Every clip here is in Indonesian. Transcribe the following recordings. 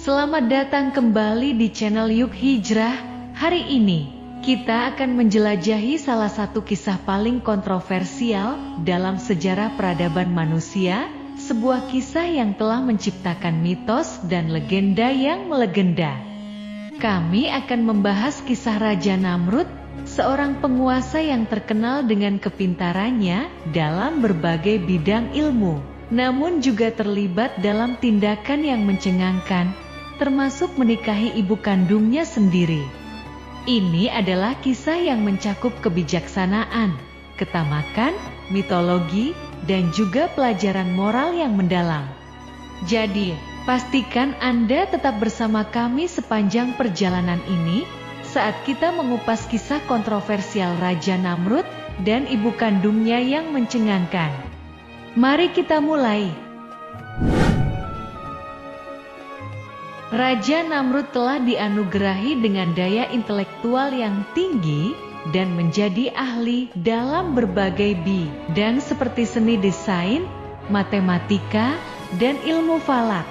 Selamat datang kembali di channel Yuk Hijrah. Hari ini, kita akan menjelajahi salah satu kisah paling kontroversial dalam sejarah peradaban manusia, sebuah kisah yang telah menciptakan mitos dan legenda yang melegenda. Kami akan membahas kisah Raja Namrud, seorang penguasa yang terkenal dengan kepintarannya dalam berbagai bidang ilmu, namun juga terlibat dalam tindakan yang mencengangkan, termasuk menikahi ibu kandungnya sendiri. Ini adalah kisah yang mencakup kebijaksanaan, ketamakan, mitologi, dan juga pelajaran moral yang mendalam. Jadi, pastikan Anda tetap bersama kami sepanjang perjalanan ini, saat kita mengupas kisah kontroversial Raja Namrud dan ibu kandungnya yang mencengangkan. Mari kita mulai. Raja Namrud telah dianugerahi dengan daya intelektual yang tinggi dan menjadi ahli dalam berbagai bidang seperti seni desain, matematika, dan ilmu falak.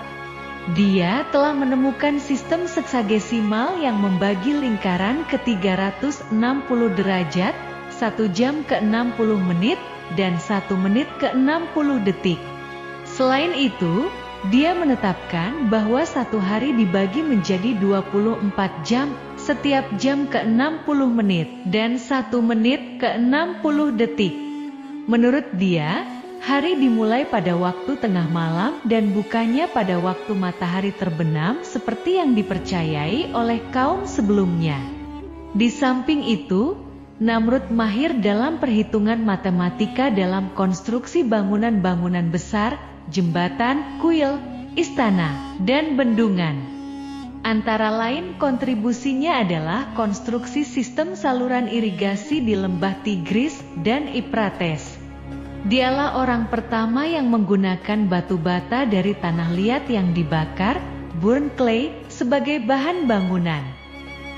Dia telah menemukan sistem seksagesimal yang membagi lingkaran ke 360 derajat, 1 jam ke 60 menit, dan 1 menit ke 60 detik. Selain itu, dia menetapkan bahwa satu hari dibagi menjadi 24 jam, setiap jam ke 60 menit, dan 1 menit ke 60 detik. Menurut dia, hari dimulai pada waktu tengah malam dan bukannya pada waktu matahari terbenam seperti yang dipercayai oleh kaum sebelumnya. Di samping itu, Namrud mahir dalam perhitungan matematika dalam konstruksi bangunan-bangunan besar, jembatan, kuil, istana, dan bendungan. Antara lain kontribusinya adalah konstruksi sistem saluran irigasi di lembah Tigris dan Euphrates. Dialah orang pertama yang menggunakan batu bata dari tanah liat yang dibakar, burnt clay, sebagai bahan bangunan.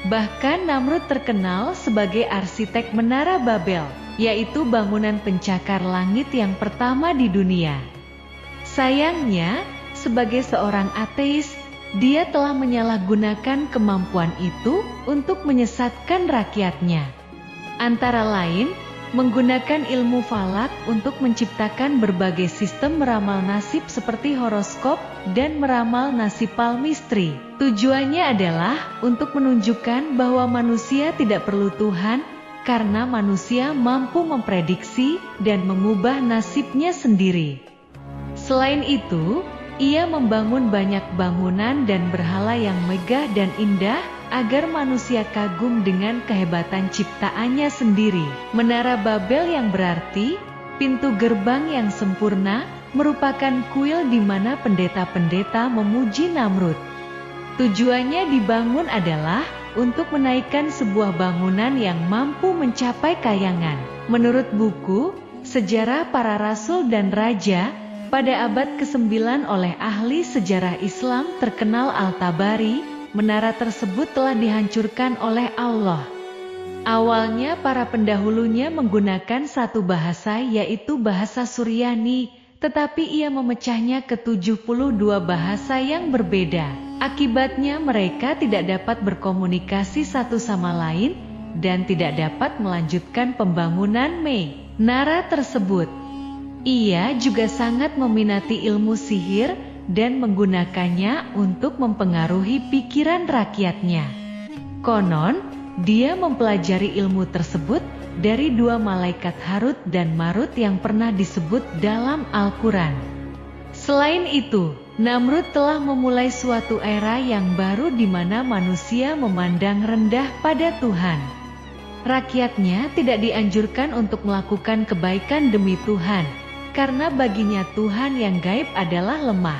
Bahkan Namrud terkenal sebagai arsitek Menara Babel, yaitu bangunan pencakar langit yang pertama di dunia. Sayangnya, sebagai seorang ateis, dia telah menyalahgunakan kemampuan itu untuk menyesatkan rakyatnya. Antara lain, menggunakan ilmu falak untuk menciptakan berbagai sistem meramal nasib seperti horoskop dan meramal nasib palmistri. Tujuannya adalah untuk menunjukkan bahwa manusia tidak perlu Tuhan, karena manusia mampu memprediksi dan mengubah nasibnya sendiri. Selain itu, ia membangun banyak bangunan dan berhala yang megah dan indah, agar manusia kagum dengan kehebatan ciptaannya sendiri. Menara Babel yang berarti pintu gerbang yang sempurna, merupakan kuil di mana pendeta-pendeta memuji Namrud. Tujuannya dibangun adalah untuk menaikkan sebuah bangunan yang mampu mencapai kayangan. Menurut buku Sejarah Para Rasul dan Raja, pada abad ke-9 oleh ahli sejarah Islam terkenal Al-Tabari, menara tersebut telah dihancurkan oleh Allah. Awalnya para pendahulunya menggunakan satu bahasa, yaitu bahasa Suryani, tetapi ia memecahnya ke 72 bahasa yang berbeda. Akibatnya mereka tidak dapat berkomunikasi satu sama lain dan tidak dapat melanjutkan pembangunan menara tersebut. Ia juga sangat meminati ilmu sihir dan menggunakannya untuk mempengaruhi pikiran rakyatnya. Konon, dia mempelajari ilmu tersebut dari 2 malaikat Harut dan Marut yang pernah disebut dalam Al-Quran. Selain itu, Namrud telah memulai suatu era yang baru di mana manusia memandang rendah pada Tuhan. Rakyatnya tidak dianjurkan untuk melakukan kebaikan demi Tuhan, karena baginya Tuhan yang gaib adalah lemah.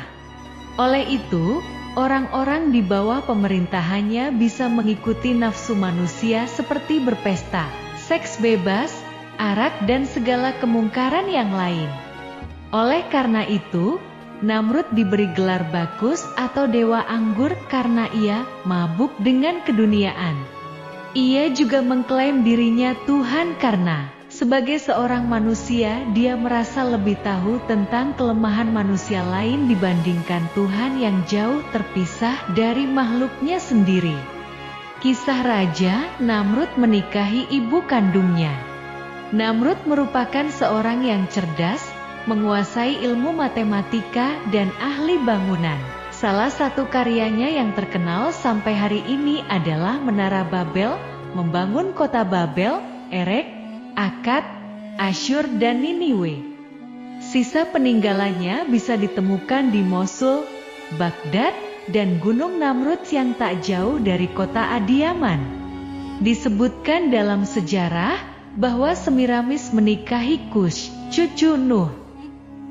Oleh itu, orang-orang di bawah pemerintahannya bisa mengikuti nafsu manusia seperti berpesta, seks bebas, arak dan segala kemungkaran yang lain. Oleh karena itu, Namrud diberi gelar Bakus atau Dewa Anggur karena ia mabuk dengan keduniaan. Ia juga mengklaim dirinya Tuhan karena Sebagai seorang manusia, dia merasa lebih tahu tentang kelemahan manusia lain dibandingkan Tuhan yang jauh terpisah dari makhluknya sendiri. Kisah Raja Namrud menikahi ibu kandungnya. Namrud merupakan seorang yang cerdas, menguasai ilmu matematika dan ahli bangunan. Salah satu karyanya yang terkenal sampai hari ini adalah Menara Babel, membangun kota Babel, Erek, Akkad, Asyur dan Niniwe. Sisa peninggalannya bisa ditemukan di Mosul, Baghdad, dan Gunung Namrud yang tak jauh dari kota Adiyaman. Disebutkan dalam sejarah bahwa Semiramis menikahi Kush, cucu Nuh.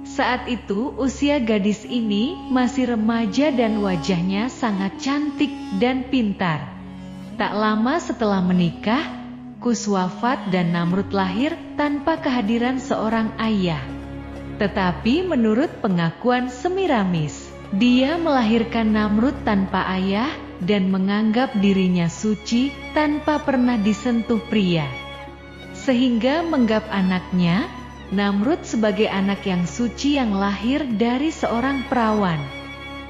Saat itu usia gadis ini masih remaja dan wajahnya sangat cantik dan pintar. Tak lama setelah menikah, Kush wafat dan Namrud lahir tanpa kehadiran seorang ayah. Tetapi menurut pengakuan Semiramis, dia melahirkan Namrud tanpa ayah dan menganggap dirinya suci tanpa pernah disentuh pria. Sehingga menganggap anaknya, Namrud sebagai anak yang suci yang lahir dari seorang perawan.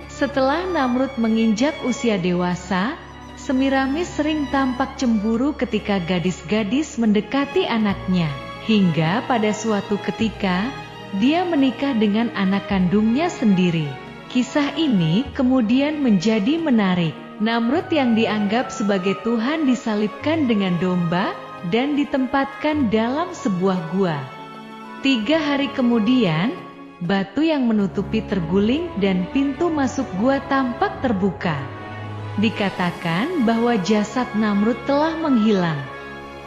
Setelah Namrud menginjak usia dewasa, Semiramis sering tampak cemburu ketika gadis-gadis mendekati anaknya. Hingga pada suatu ketika, dia menikah dengan anak kandungnya sendiri. Kisah ini kemudian menjadi menarik. Namrud yang dianggap sebagai Tuhan disalibkan dengan domba dan ditempatkan dalam sebuah gua. 3 hari kemudian, batu yang menutupi terguling dan pintu masuk gua tampak terbuka. Dikatakan bahwa jasad Namrud telah menghilang.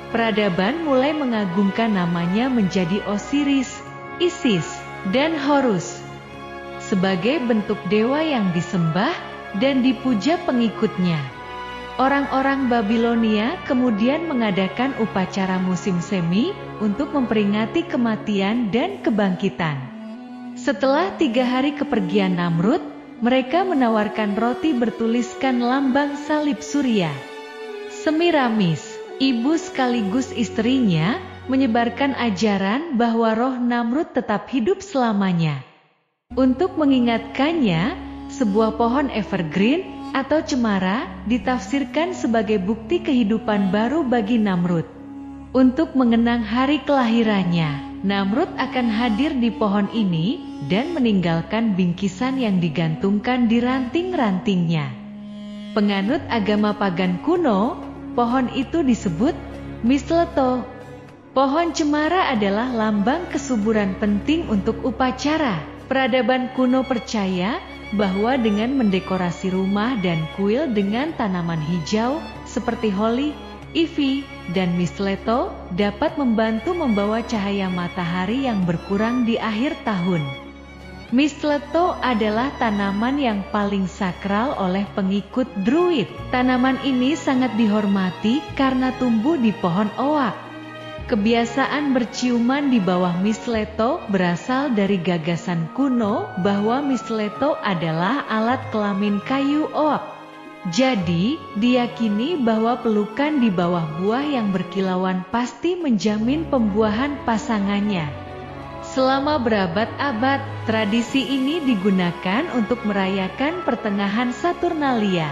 Peradaban mulai mengagungkan namanya menjadi Osiris, Isis, dan Horus sebagai bentuk dewa yang disembah dan dipuja pengikutnya. Orang-orang Babilonia kemudian mengadakan upacara musim semi untuk memperingati kematian dan kebangkitan. Setelah 3 hari kepergian Namrud, mereka menawarkan roti bertuliskan lambang salib Surya. Semiramis, ibu sekaligus istrinya, menyebarkan ajaran bahwa roh Namrud tetap hidup selamanya. Untuk mengingatkannya, sebuah pohon evergreen atau cemara ditafsirkan sebagai bukti kehidupan baru bagi Namrud. Untuk mengenang hari kelahirannya, Namrud akan hadir di pohon ini dan meninggalkan bingkisan yang digantungkan di ranting-rantingnya. Penganut agama pagan kuno, pohon itu disebut mistletoe. Pohon cemara adalah lambang kesuburan penting untuk upacara. Peradaban kuno percaya bahwa dengan mendekorasi rumah dan kuil dengan tanaman hijau seperti holly, ivy, dan mistletoe dapat membantu membawa cahaya matahari yang berkurang di akhir tahun. Mistletoe adalah tanaman yang paling sakral oleh pengikut Druid. Tanaman ini sangat dihormati karena tumbuh di pohon oak. Kebiasaan berciuman di bawah mistletoe berasal dari gagasan kuno bahwa mistletoe adalah alat kelamin kayu oak. Jadi, diyakini bahwa pelukan di bawah buah yang berkilauan pasti menjamin pembuahan pasangannya. Selama berabad-abad, tradisi ini digunakan untuk merayakan pertengahan Saturnalia.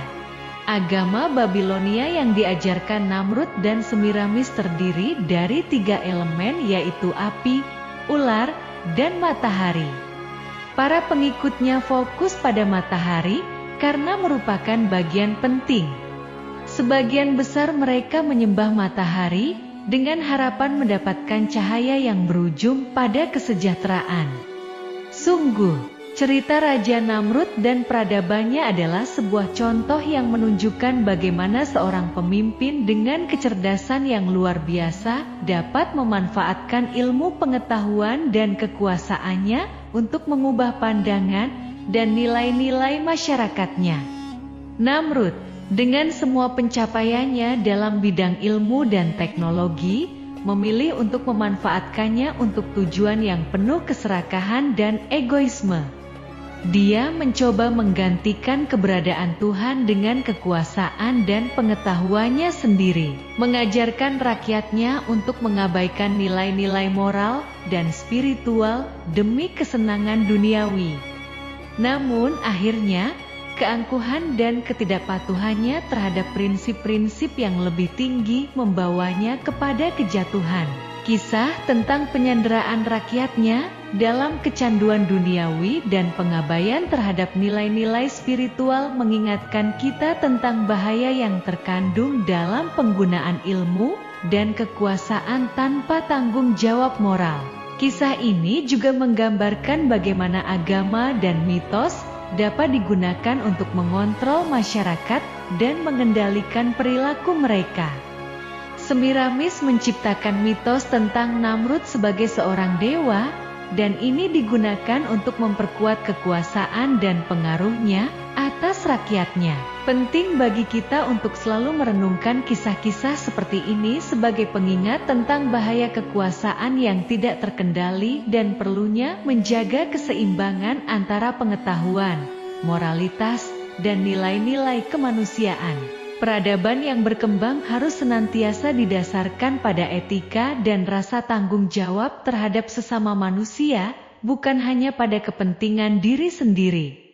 Agama Babilonia yang diajarkan Namrud dan Semiramis terdiri dari 3 elemen yaitu api, ular, dan matahari. Para pengikutnya fokus pada matahari karena merupakan bagian penting. Sebagian besar mereka menyembah matahari dengan harapan mendapatkan cahaya yang berujung pada kesejahteraan. Sungguh, cerita Raja Namrud dan peradabannya adalah sebuah contoh yang menunjukkan bagaimana seorang pemimpin dengan kecerdasan yang luar biasa dapat memanfaatkan ilmu pengetahuan dan kekuasaannya untuk mengubah pandangan dan nilai-nilai masyarakatnya. Namrud, dengan semua pencapaiannya dalam bidang ilmu dan teknologi, memilih untuk memanfaatkannya untuk tujuan yang penuh keserakahan dan egoisme. Dia mencoba menggantikan keberadaan Tuhan dengan kekuasaan dan pengetahuannya sendiri, mengajarkan rakyatnya untuk mengabaikan nilai-nilai moral dan spiritual demi kesenangan duniawi. Namun akhirnya, keangkuhan dan ketidakpatuhannya terhadap prinsip-prinsip yang lebih tinggi membawanya kepada kejatuhan. Kisah tentang penyanderaan rakyatnya dalam kecanduan duniawi dan pengabaian terhadap nilai-nilai spiritual mengingatkan kita tentang bahaya yang terkandung dalam penggunaan ilmu dan kekuasaan tanpa tanggung jawab moral. Kisah ini juga menggambarkan bagaimana agama dan mitos dapat digunakan untuk mengontrol masyarakat dan mengendalikan perilaku mereka. Semiramis menciptakan mitos tentang Namrud sebagai seorang dewa, dan ini digunakan untuk memperkuat kekuasaan dan pengaruhnya atas rakyatnya. Penting bagi kita untuk selalu merenungkan kisah-kisah seperti ini sebagai pengingat tentang bahaya kekuasaan yang tidak terkendali dan perlunya menjaga keseimbangan antara pengetahuan, moralitas, dan nilai-nilai kemanusiaan. Peradaban yang berkembang harus senantiasa didasarkan pada etika dan rasa tanggung jawab terhadap sesama manusia, bukan hanya pada kepentingan diri sendiri.